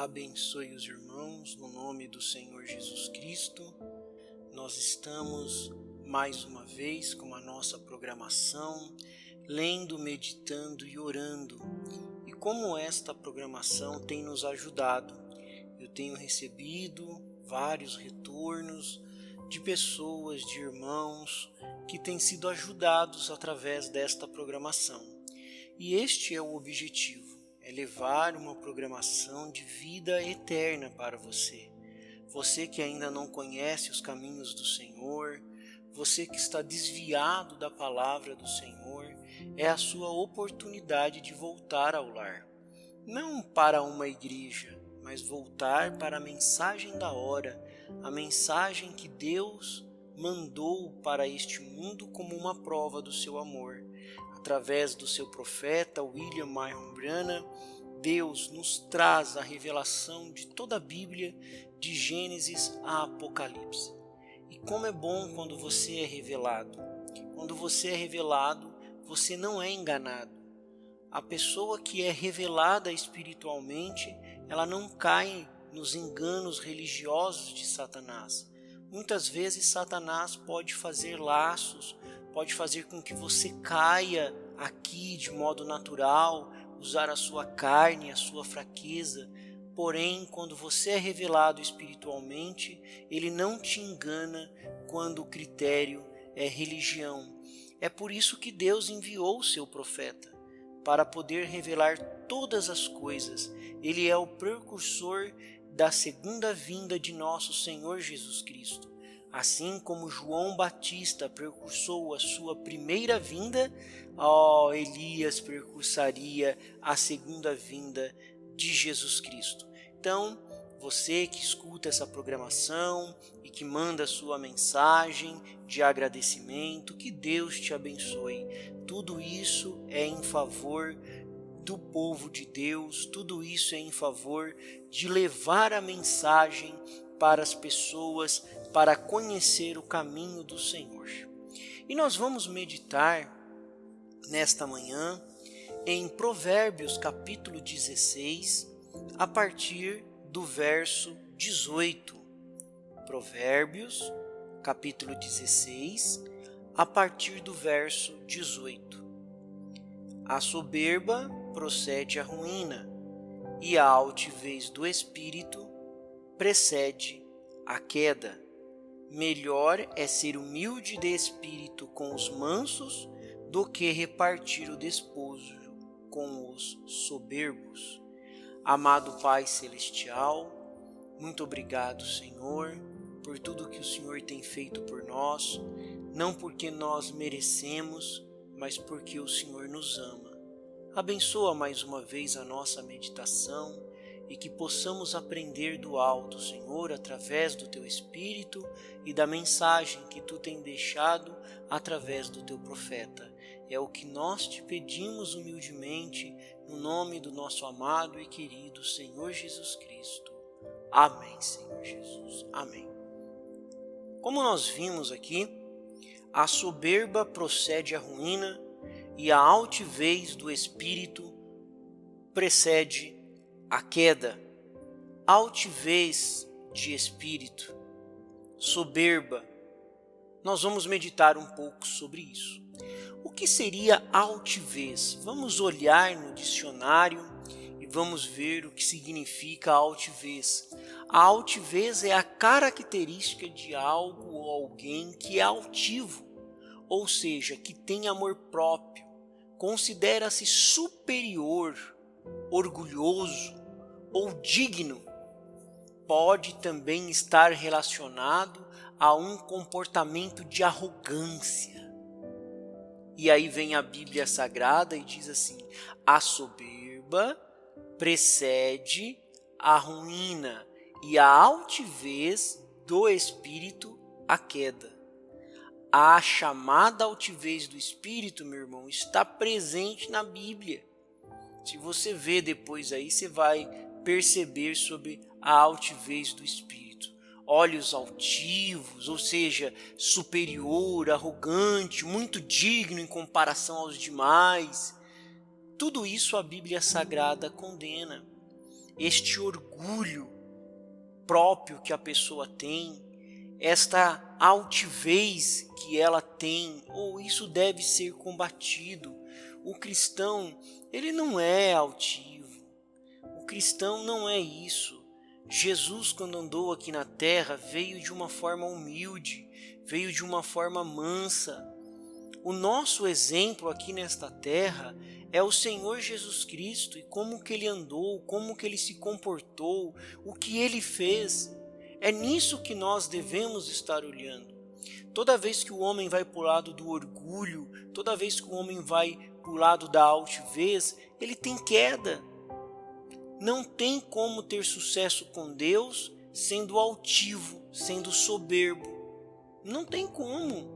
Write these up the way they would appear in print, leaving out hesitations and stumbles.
abençoe os irmãos no nome do Senhor Jesus Cristo. Nós estamos mais uma vez com a nossa programação, lendo, meditando e orando. E como esta programação tem nos ajudado, eu tenho recebido vários retornos de pessoas, de irmãos que têm sido ajudados através desta programação. E este é o objetivo. É levar uma programação de vida eterna para você. Você que ainda não conhece os caminhos do Senhor, você que está desviado da palavra do Senhor, é a sua oportunidade de voltar ao lar. Não para uma igreja, mas voltar para a mensagem da hora, a mensagem que Deus mandou para este mundo como uma prova do seu amor. Através do seu profeta William Marion Branham, Deus nos traz a revelação de toda a Bíblia, de Gênesis a Apocalipse. E como é bom quando você é revelado. Quando você é revelado, você não é enganado. A pessoa que é revelada espiritualmente, ela não cai nos enganos religiosos de Satanás. Muitas vezes Satanás pode fazer laços, pode fazer com que você caia aqui de modo natural, usar a sua carne, a sua fraqueza. Porém, quando você é revelado espiritualmente, ele não te engana quando o critério é religião. É por isso que Deus enviou o seu profeta, para poder revelar todas as coisas. Ele é o precursor da segunda vinda de nosso Senhor Jesus Cristo. Assim como João Batista precursou a sua primeira vinda, Elias precursaria a segunda vinda de Jesus Cristo. Então, você que escuta essa programação e que manda a sua mensagem de agradecimento, que Deus te abençoe. Tudo isso é em favor do povo de Deus, tudo isso é em favor de levar a mensagem para as pessoas, para conhecer o caminho do Senhor. E nós vamos meditar nesta manhã em Provérbios capítulo 16, a partir do verso 18. Provérbios capítulo 16, a partir do verso 18. A soberba procede à ruína, e a altivez do espírito precede a queda. Melhor é ser humilde de espírito com os mansos do que repartir o despojo com os soberbos. Amado Pai Celestial, muito obrigado, Senhor, por tudo que o Senhor tem feito por nós, não porque nós merecemos, mas porque o Senhor nos ama. Abençoa mais uma vez a nossa meditação e que possamos aprender do alto, Senhor, através do Teu Espírito e da mensagem que Tu tem deixado através do Teu profeta. É o que nós te pedimos humildemente, no nome do nosso amado e querido Senhor Jesus Cristo. Amém, Senhor Jesus. Amém. Como nós vimos aqui, a soberba procede à ruína e a altivez do espírito precede a queda. Altivez de espírito, soberba. Nós vamos meditar um pouco sobre isso. O que seria altivez? Vamos olhar no dicionário e vamos ver o que significa altivez. A altivez é a característica de algo ou alguém que é altivo, ou seja, que tem amor próprio, considera-se superior, orgulhoso ou digno. Pode também estar relacionado a um comportamento de arrogância. E aí vem a Bíblia Sagrada e diz assim: a soberba precede a ruína e a altivez do espírito a queda. A chamada altivez do espírito, meu irmão, está presente na Bíblia. Se você ver depois aí, você vai perceber sobre a altivez do espírito. Olhos altivos, ou seja, superior, arrogante, muito digno em comparação aos demais. Tudo isso a Bíblia Sagrada condena. este orgulho próprio que a pessoa tem, esta altivez que ela tem, ou isso deve ser combatido. O cristão, ele não é altivo. O cristão não é isso. Jesus, quando andou aqui na terra, veio de uma forma humilde, veio de uma forma mansa. O nosso exemplo aqui nesta terra é o Senhor Jesus Cristo e como que ele andou, como que ele se comportou, o que ele fez. É nisso que nós devemos estar olhando. Toda vez que o homem vai para o lado do orgulho, toda vez que o homem vai para o lado da altivez, ele tem queda. Não tem como ter sucesso com Deus sendo altivo, sendo soberbo. Não tem como.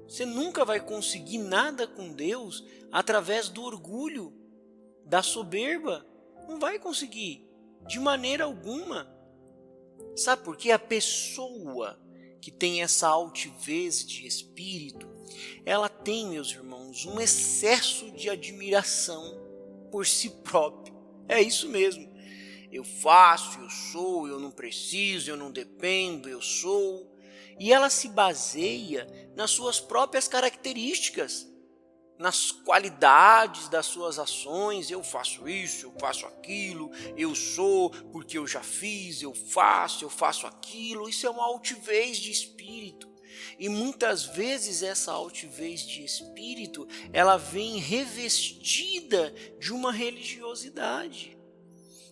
Você nunca vai conseguir nada com Deus através do orgulho, da soberba. Não vai conseguir, de maneira alguma. Sabe por quê? A pessoa que tem essa altivez de espírito, ela tem, meus irmãos, um excesso de admiração por si próprio. É isso mesmo. Eu faço, eu sou, eu não preciso, eu não dependo, eu sou. E ela se baseia nas suas próprias características, nas qualidades das suas ações. Eu faço isso, eu faço aquilo, eu sou porque eu já fiz, eu faço aquilo. Isso é uma altivez de espírito. E muitas vezes essa altivez de espírito, ela vem revestida de uma religiosidade.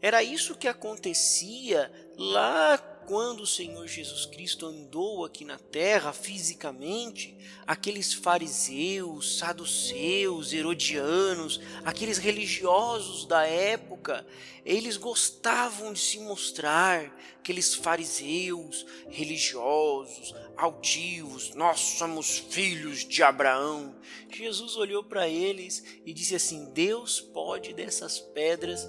Era isso que acontecia lá quando o Senhor Jesus Cristo andou aqui na terra fisicamente. Aqueles fariseus, saduceus, herodianos, aqueles religiosos da época, eles gostavam de se mostrar, aqueles fariseus religiosos, altivos, nós somos filhos de Abraão. Jesus olhou para eles e disse assim: Deus pode dessas pedras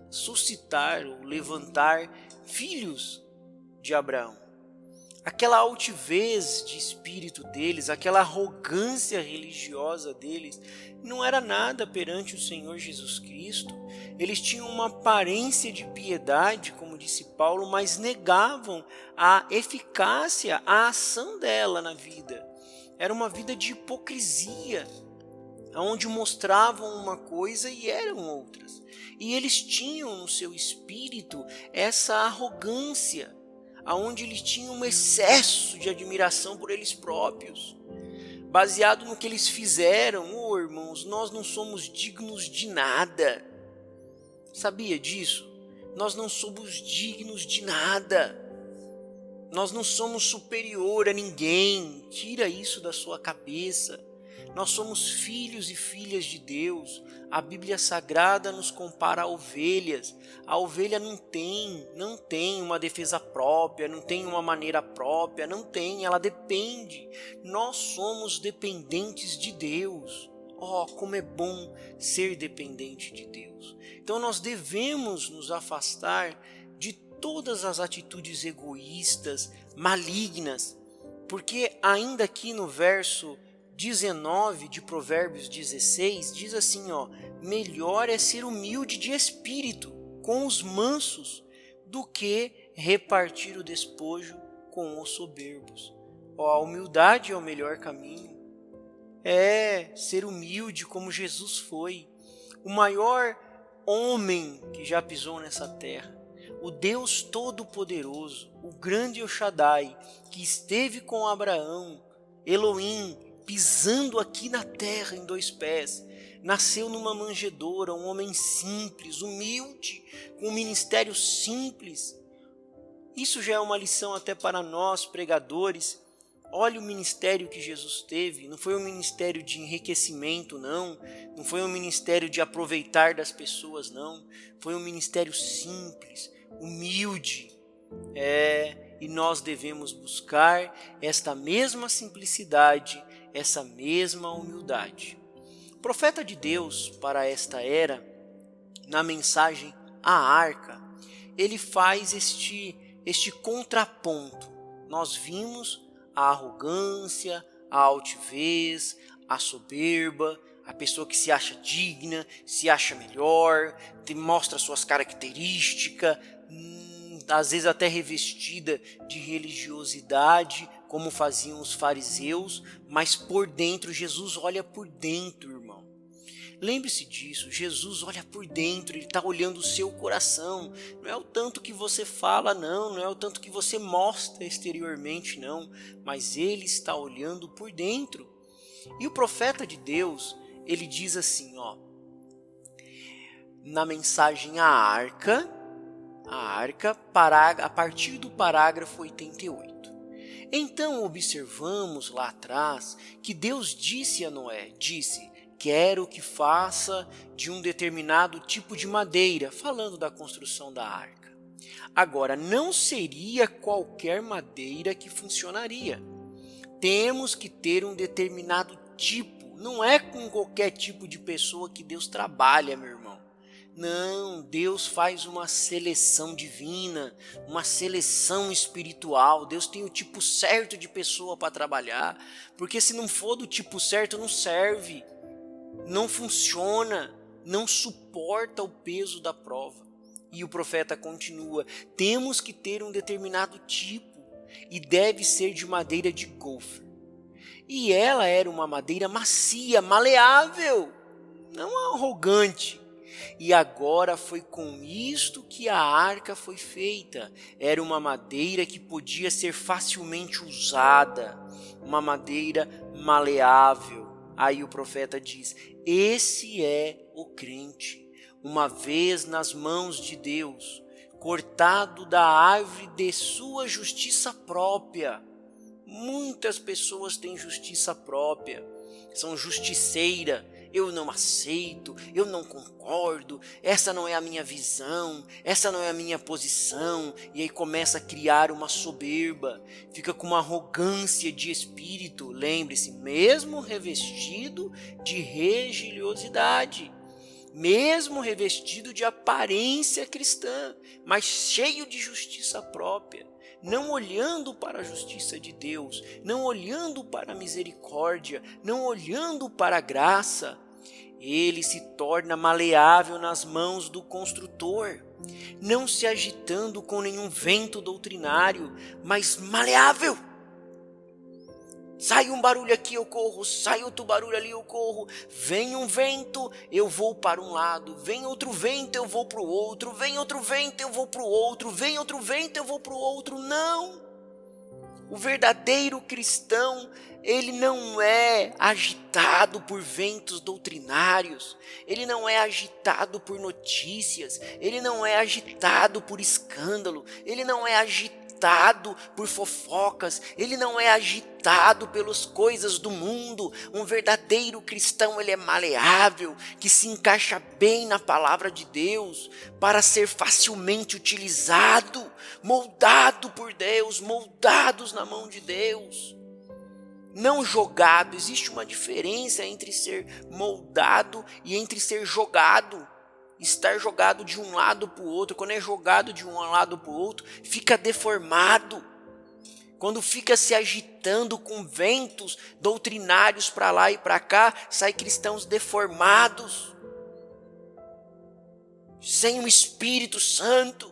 suscitar ou levantar filhos de Abraão. Aquela altivez de espírito deles, aquela arrogância religiosa deles, não era nada perante o Senhor Jesus Cristo. Eles tinham uma aparência de piedade, como disse Paulo, mas negavam a eficácia, a ação dela na vida. Era uma vida de hipocrisia, onde mostravam uma coisa e eram outras. E eles tinham no seu espírito essa arrogância, onde eles tinham um excesso de admiração por eles próprios, baseado no que eles fizeram. Oh, irmãos, nós não somos dignos de nada. Sabia disso? Nós não somos dignos de nada. Nós não somos superior a ninguém. Tira isso da sua cabeça. Nós somos filhos e filhas de Deus. A Bíblia Sagrada nos compara a ovelhas. A ovelha não tem uma defesa própria, não tem uma maneira própria, não tem, ela depende. Nós somos dependentes de Deus. Oh, como é bom ser dependente de Deus. Então nós devemos nos afastar de todas as atitudes egoístas, malignas, porque ainda aqui no verso 19 de Provérbios 16, diz assim, melhor é ser humilde de espírito com os mansos do que repartir o despojo com os soberbos. A humildade é o melhor caminho. É ser humilde como Jesus foi, o maior homem que já pisou nessa terra. O Deus Todo-Poderoso, o grande El Shaddai, que esteve com Abraão, Elohim, pisando aqui na terra em 2 pés, nasceu numa manjedoura, um homem simples, humilde, com um ministério simples. Isso já é uma lição até para nós, pregadores. Olha o ministério que Jesus teve. Não foi um ministério de enriquecimento, não foi um ministério de aproveitar das pessoas, não. Foi um ministério simples, humilde. E nós devemos buscar esta mesma simplicidade, essa mesma humildade. O profeta de Deus para esta era, na mensagem A Arca, ele faz este contraponto. Nós vimos a arrogância, a altivez, a soberba, A pessoa que se acha digna, se acha melhor, mostra suas características, às vezes até revestida de religiosidade, como faziam os fariseus, mas por dentro, Jesus olha por dentro, irmão. Lembre-se disso, Jesus olha por dentro, Ele está olhando o seu coração. Não é o tanto que você fala, não é o tanto que você mostra exteriormente, não, mas Ele está olhando por dentro. E o profeta de Deus, ele diz assim, na mensagem à arca, a partir do parágrafo 88. Então observamos lá atrás que Deus disse a Noé, quero que faça de um determinado tipo de madeira, falando da construção da arca. Agora, não seria qualquer madeira que funcionaria. Temos que ter um determinado tipo. Não é com qualquer tipo de pessoa que Deus trabalha, meu irmão. Não, Deus faz uma seleção divina, uma seleção espiritual. Deus tem o tipo certo de pessoa para trabalhar. Porque se não for do tipo certo, não serve. Não funciona, não suporta o peso da prova. E o profeta continua, temos que ter um determinado tipo e deve ser de madeira de gofre. E ela era uma madeira macia, maleável, não arrogante. E agora foi com isto que a arca foi feita. Era uma madeira que podia ser facilmente usada, uma madeira maleável. Aí o profeta diz, esse é o crente, uma vez nas mãos de Deus, cortado da árvore de sua justiça própria. Muitas pessoas têm justiça própria, são justiceiras. Eu não aceito, eu não concordo, essa não é a minha visão, essa não é a minha posição. E aí começa a criar uma soberba, fica com uma arrogância de espírito. Lembre-se, mesmo revestido de religiosidade, mesmo revestido de aparência cristã, mas cheio de justiça própria, não olhando para a justiça de Deus, não olhando para a misericórdia, não olhando para a graça. Ele se torna maleável nas mãos do construtor, não se agitando com nenhum vento doutrinário, mas maleável. Sai um barulho aqui, eu corro, sai outro barulho ali, eu corro. Vem um vento, eu vou para um lado. Vem outro vento, eu vou para o outro. Vem outro vento, eu vou para o outro. Vem outro vento, eu vou para o outro. Não! O verdadeiro cristão, ele não é agitado por ventos doutrinários, ele não é agitado por notícias, ele não é agitado por escândalo, ele não é agitado por fofocas, ele não é agitado pelas coisas do mundo. Um verdadeiro cristão, ele é maleável, que se encaixa bem na palavra de Deus para ser facilmente utilizado, moldado por Deus, moldados na mão de Deus. Não jogado. Existe uma diferença entre ser moldado e entre ser jogado. Estar jogado de um lado para o outro. Quando é jogado de um lado para o outro, fica deformado. Quando fica se agitando com ventos doutrinários para lá e para cá, sai cristãos deformados, sem o Espírito Santo.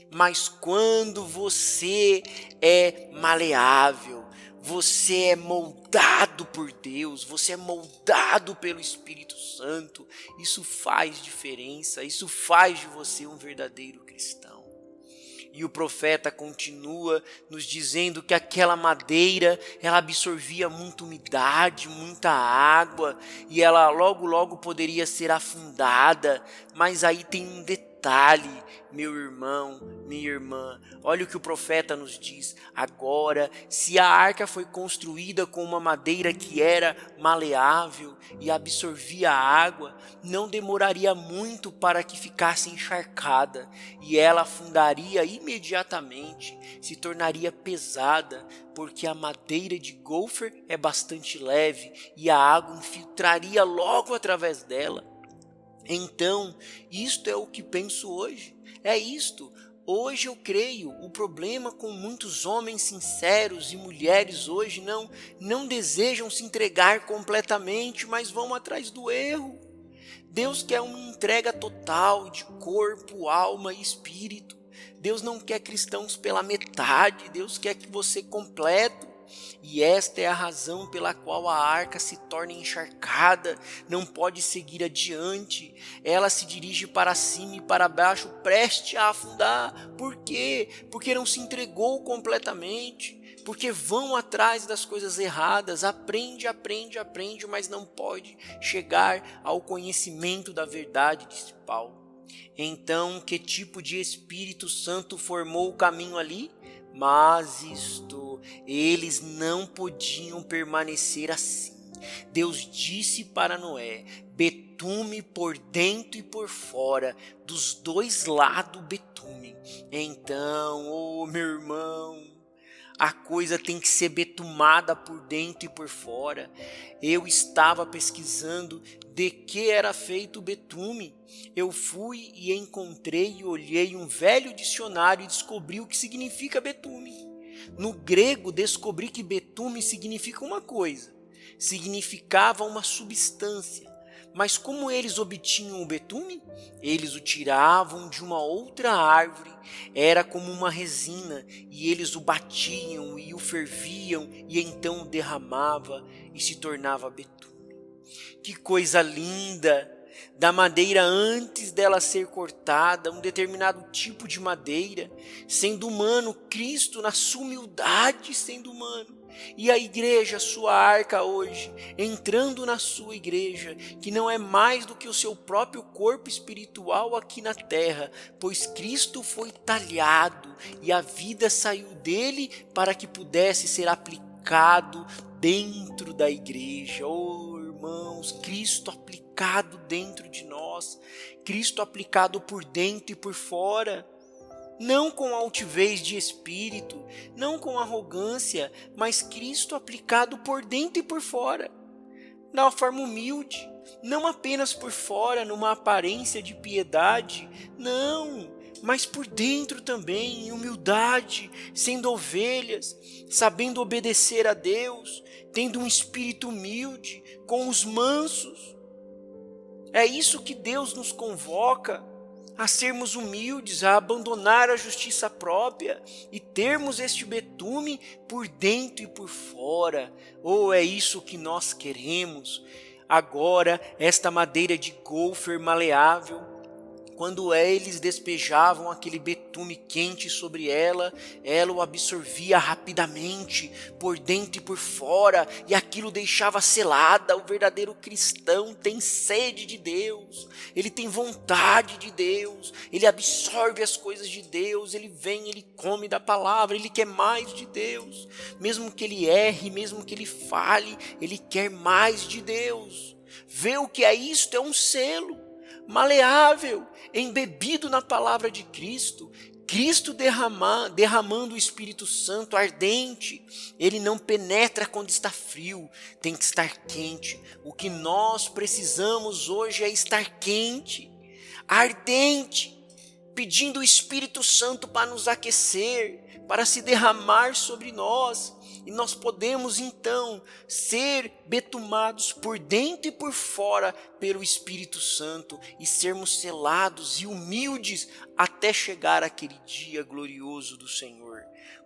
Mas quando você é maleável, você é moldado por Deus, você é moldado pelo Espírito Santo, isso faz diferença, isso faz de você um verdadeiro cristão. E o profeta continua nos dizendo que aquela madeira, ela absorvia muita umidade, muita água, e ela logo poderia ser afundada. Mas aí tem um detalhe, meu irmão, minha irmã, olha o que o profeta nos diz. Agora, se a arca foi construída com uma madeira que era maleável e absorvia a água, não demoraria muito para que ficasse encharcada, e ela afundaria imediatamente, se tornaria pesada, porque a madeira de gofre é bastante leve e a água infiltraria logo através dela. Então, isto é o que penso hoje, é isto. Hoje eu creio, o problema com muitos homens sinceros e mulheres hoje não desejam se entregar completamente, mas vão atrás do erro. Deus quer uma entrega total de corpo, alma e espírito. Deus não quer cristãos pela metade, Deus quer que você completo. E esta é a razão pela qual a arca se torna encharcada, não pode seguir adiante. Ela se dirige para cima e para baixo, preste a afundar. Por quê? Porque não se entregou completamente. Porque vão atrás das coisas erradas, aprende, mas não pode chegar ao conhecimento da verdade, disse Paulo. Então, que tipo de Espírito Santo formou o caminho ali? Mas eles não podiam permanecer assim. Deus disse para Noé: betume por dentro e por fora, dos dois lados betume. Então, meu irmão, a coisa tem que ser betumada por dentro e por fora. Eu estava pesquisando de que era feito o betume. Eu fui e encontrei e olhei um velho dicionário e descobri o que significa betume. No grego, descobri que betume significa uma coisa. Significava uma substância. Mas como eles obtinham o betume? Eles o tiravam de uma outra árvore, era como uma resina, e eles o batiam e o ferviam, e então o derramava e se tornava betume. Que coisa linda! Da madeira antes dela ser cortada, um determinado tipo de madeira, sendo humano, Cristo na sua humildade sendo humano. E a igreja, sua arca hoje, entrando na sua igreja, que não é mais do que o seu próprio corpo espiritual aqui na terra, pois Cristo foi talhado e a vida saiu dele para que pudesse ser aplicado dentro da igreja. Oh, irmãos, Cristo aplicado dentro de nós, Cristo aplicado por dentro e por fora. Não com altivez de espírito, não com arrogância, mas Cristo aplicado por dentro e por fora, de uma forma humilde, não apenas por fora, numa aparência de piedade, não, mas por dentro também, em humildade, sendo ovelhas, sabendo obedecer a Deus, tendo um espírito humilde, com os mansos. É isso que Deus nos convoca, a sermos humildes, a abandonar a justiça própria e termos este betume por dentro e por fora. Oh, é isso que nós queremos. Agora, esta madeira de gofer maleável, quando eles despejavam aquele betume quente sobre ela, ela o absorvia rapidamente, por dentro e por fora, e aquilo deixava selada. O verdadeiro cristão tem sede de Deus, ele tem vontade de Deus, ele absorve as coisas de Deus, ele vem, ele come da palavra, ele quer mais de Deus. Mesmo que ele erre, mesmo que ele fale, ele quer mais de Deus. Ver o que é isto é um selo maleável, embebido na palavra de Cristo, Cristo derramando o Espírito Santo ardente. Ele não penetra quando está frio, tem que estar quente. O que nós precisamos hoje é estar quente, ardente, pedindo o Espírito Santo para nos aquecer, para se derramar sobre nós. E nós podemos então ser betumados por dentro e por fora pelo Espírito Santo e sermos selados e humildes até chegar aquele dia glorioso do Senhor.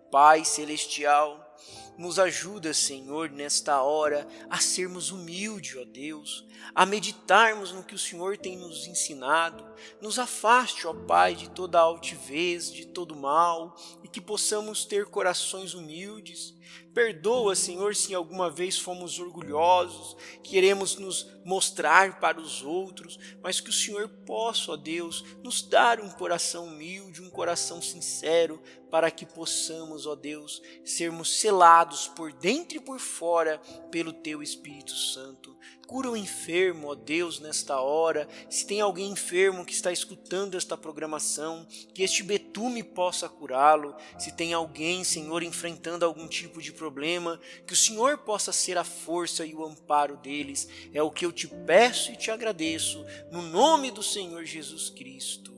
Pai Celestial, nos ajuda, Senhor, nesta hora a sermos humildes, ó Deus, a meditarmos no que o Senhor tem nos ensinado. Nos afaste, ó Pai, de toda altivez, de todo mal, e que possamos ter corações humildes. Perdoa, Senhor, se alguma vez fomos orgulhosos, queremos nos mostrar para os outros, mas que o Senhor possa, ó Deus, nos dar um coração humilde, um coração sincero, para que possamos, ó Deus, sermos selados por dentro e por fora pelo Teu Espírito Santo. Cura o enfermo, ó Deus, nesta hora. Se tem alguém enfermo que está escutando esta programação, que este betume possa curá-lo. Se tem alguém, Senhor, enfrentando algum tipo de problema, que o Senhor possa ser a força e o amparo deles. É o que eu te peço e te agradeço, no nome do Senhor Jesus Cristo.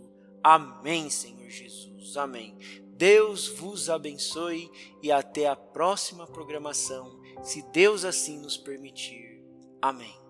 Amém, Senhor Jesus. Amém. Deus vos abençoe e até a próxima programação, se Deus assim nos permitir. Amém.